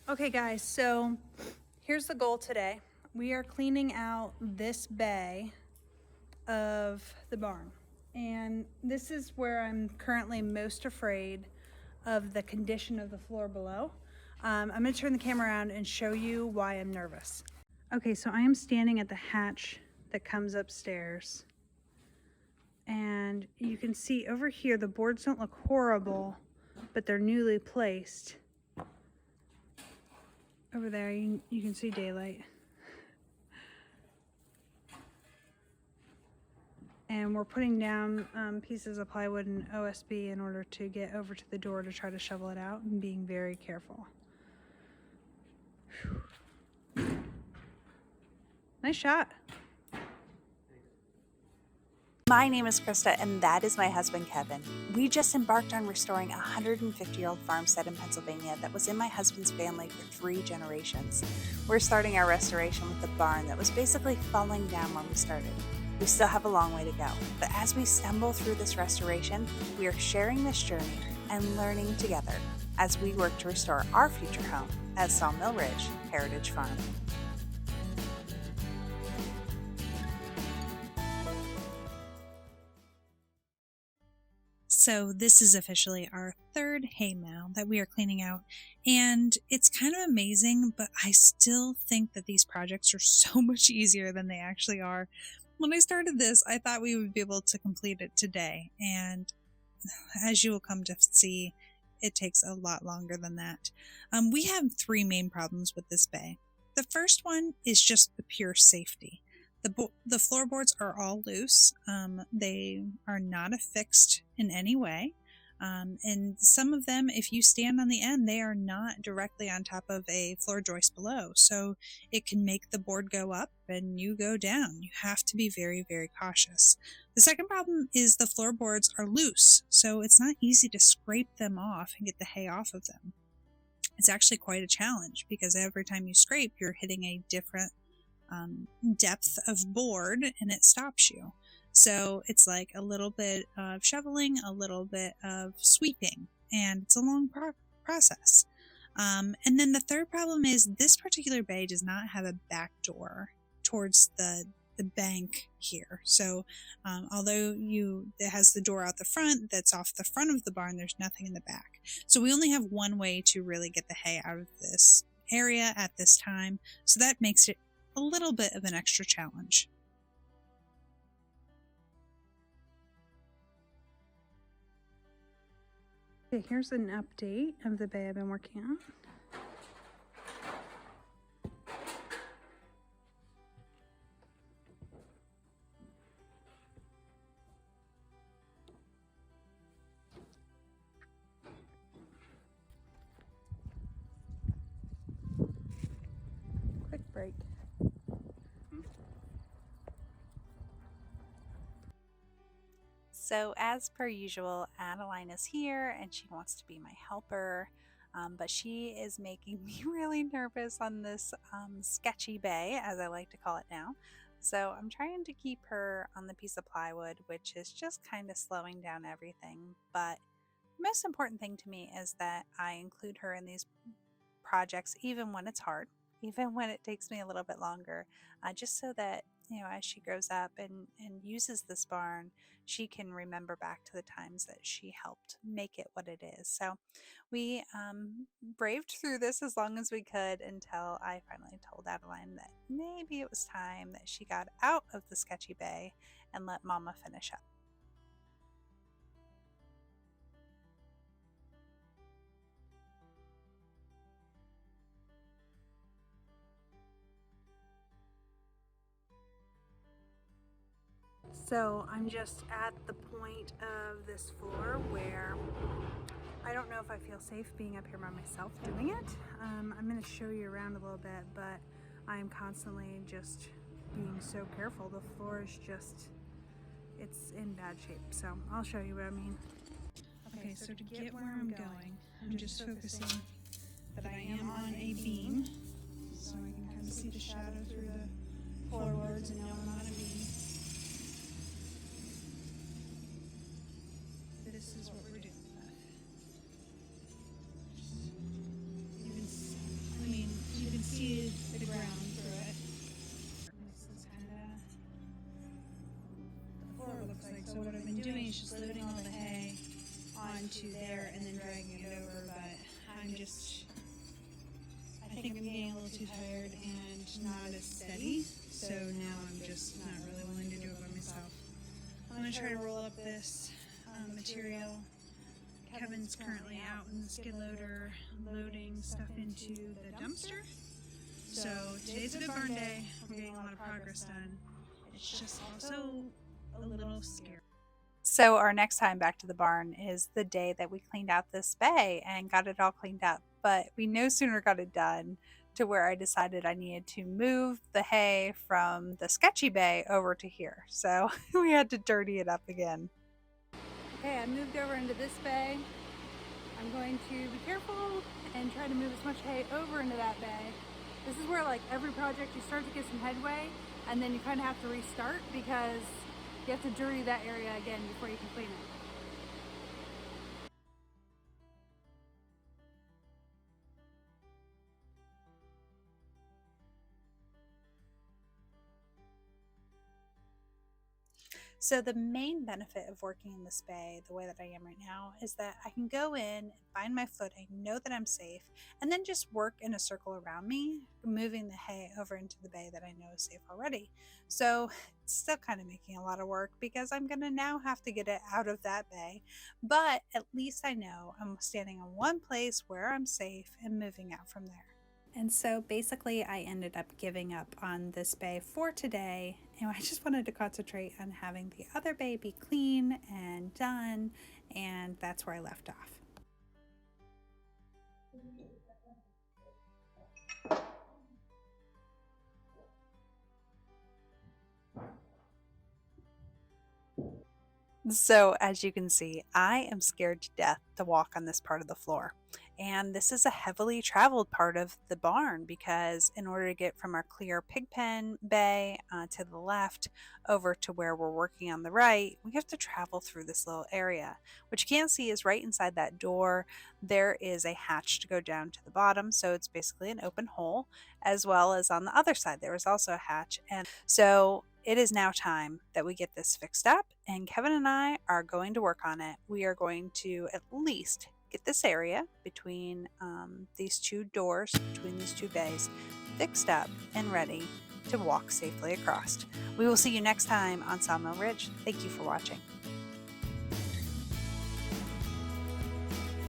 Okay guys, so here's the goal today. We are cleaning out this bay of the barn. And this is where I'm currently most afraid of the condition of the floor below. I'm gonna turn the camera around and show you why I'm nervous. Okay, so I am standing at the hatch that comes upstairs. And you can see over here, the boards don't look horrible, but they're newly placed. Over there, you can see daylight. And we're putting down pieces of plywood and OSB in order to get over to the door to try to shovel it out, and being very careful. Whew. Nice shot. My name is Krista, and that is my husband, Kevin. We just embarked on restoring a 150-year-old farmstead in Pennsylvania that was in my husband's family for 3 generations. We're starting our restoration with the barn that was basically falling down when we started. We still have a long way to go, but as we stumble through this restoration, we are sharing this journey and learning together as we work to restore our future home at Sawmill Ridge Heritage Farm. So this is officially our 3rd hay mow that we are cleaning out, and it's kind of amazing, but I still think that these projects are so much easier than they actually are. When I started this, I thought we would be able to complete it today, and as you will come to see, it takes a lot longer than that. We have 3 main problems with this bay. The first one is just the pure safety. The floorboards are all loose. They are not affixed in any way. And some of them, if you stand on the end, they are not directly on top of a floor joist below. So it can make the board go up and you go down. You have to be very, very cautious. The second problem is the floorboards are loose. So it's not easy to scrape them off and get the hay off of them. It's actually quite a challenge because every time you scrape, you're hitting a different depth of board and it stops you. So it's like a little bit of shoveling, a little bit of sweeping, and it's a long process. And then the third problem is this particular bay does not have a back door towards the bank here. So although it has the door out the front that's off the front of the barn, there's nothing in the back. So we only have one way to really get the hay out of this area at this time. So that makes it a little bit of an extra challenge. Okay, here's an update of the bay I've been working on. Quick break. So as per usual, Adeline is here and she wants to be my helper, but she is making me really nervous on this sketchy bay, as I like to call it now. So I'm trying to keep her on the piece of plywood, which is just kind of slowing down everything. But the most important thing to me is that I include her in these projects even when it's hard, even when it takes me a little bit longer, just so that as she grows up and uses this barn, she can remember back to the times that she helped make it what it is. So we braved through this as long as we could until I finally told Adeline that maybe it was time that she got out of the sketchy bay and let Mama finish up. So I'm just at the point of this floor where I don't know if I feel safe being up here by myself doing it. I'm going to show you around a little bit, but I'm constantly just being so careful. The floor is just, it's in bad shape. So I'll show you what I mean. Okay, so to get where I'm going, I'm just focusing that I am on a beam, so I can kind of see the shadow through the floorboards and know I'm on a beam. This is what we're doing with. So what I've been doing is just loading all the hay onto there and then dragging it over, but I think I'm getting a little too tired and not as steady, so now I'm just not really willing to do it by myself. I'm going to try to roll up this material. Kevin's currently out in the skid loader loading stuff into the dumpster. So today's a good barn day. We're getting a lot of progress done. It's just also a little scary. So our next time back to the barn is the day that we cleaned out this bay and got it all cleaned up. But we no sooner got it done to where I decided I needed to move the hay from the Sketchy Bay over to here. So we had to dirty it up again. Okay, I moved over into this bay. I'm going to be careful and try to move as much hay over into that bay. This is where, like, every project you start to get some headway and then you kind of have to restart because you have to dirty that area again before you can clean it. So the main benefit of working in this bay the way that I am right now is that I can go in, find my footing, know that I'm safe, and then just work in a circle around me, moving the hay over into the bay that I know is safe already. So it's still kind of making a lot of work because I'm going to now have to get it out of that bay, but at least I know I'm standing in one place where I'm safe and moving out from there. And so basically I ended up giving up on this bay for today, and I just wanted to concentrate on having the other bay be clean and done, and that's where I left off. So as you can see, I am scared to death to walk on this part of the floor. And this is a heavily traveled part of the barn because in order to get from our clear pig pen bay to the left over to where we're working on the right, we have to travel through this little area. What you can't see is right inside that door, there is a hatch to go down to the bottom. So it's basically an open hole, as well as on the other side, there is also a hatch. And so it is now time that we get this fixed up, and Kevin and I are going to work on it. We are going to at least get this area between these two doors, between these two bays, fixed up and ready to walk safely across. We will see you next time on Sawmill Ridge. Thank you for watching.